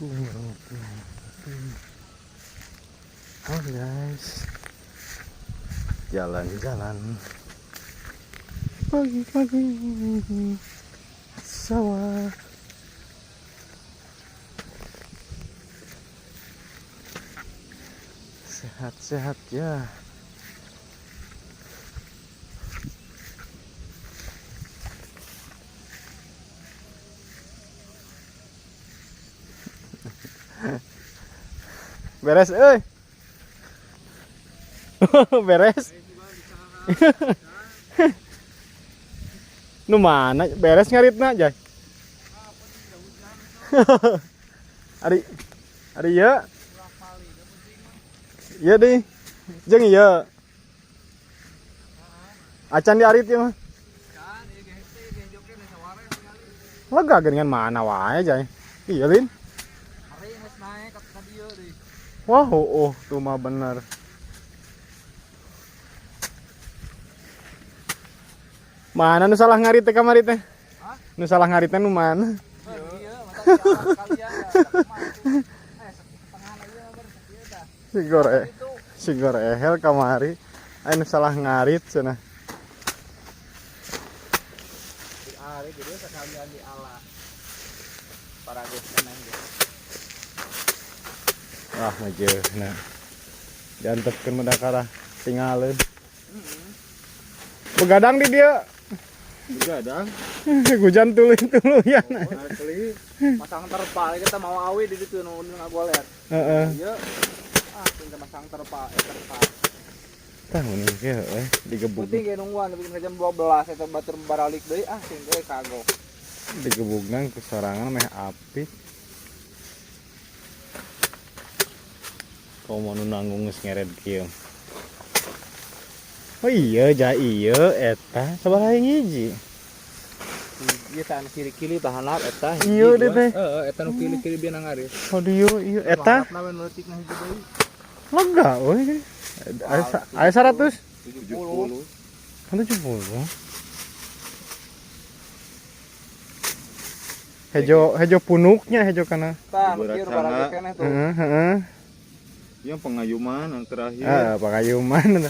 Halo guys, jalan-jalan pagi-pagi sawah. Sehat-sehat ya. Beres, beres. Nu mana beres ngaritna, Jay? Ari ya. Iya deh. Jeung ieu. Acan di arit ya mah. Lega dengan mana wae, Jay? Iya, Lin. Wah, tuh mah bener. Mana nu salah ngarit teh kamari teh? Nu salah ngarit teh nu mana? Sigor ehel kamari. Anu salah ngarit cenah. Di ari jadi sekalian di ala. Para geus keneh. Wah, ngajeuna. Diantepkeun mendakara tinggalin. Begadang di dia. Begadang. Hujan tuluy-tuluyan. Asli. Masang terpal kita mau awi di ditu nu ngagoler. Heeh. Ieu tinggal masang terpal terpal. Tah mun ieu digebug. Penting ge nungguan bikin jam 12 eta batur baralik deui sing ge kagok. Digebugna ku sorangan meh api. Kau mau nanggung geus ngeret kieu. Oh iya, ieu eta sabaraha hiji. Ieu tah kiri-kiri bahanap eta. Ieu deh teh. Heeh, eta nu kiri-kiri bieu ngaris. Oh ieu eta. Bahanapna we leutik na hiji deui. Lega we. Aya 100. 70. Kan 70. Hejo punuknya hejo kana. Tah, kieu barang keneh tuh. Heeh. Yang pengayuman yang terakhir. Pengayuman.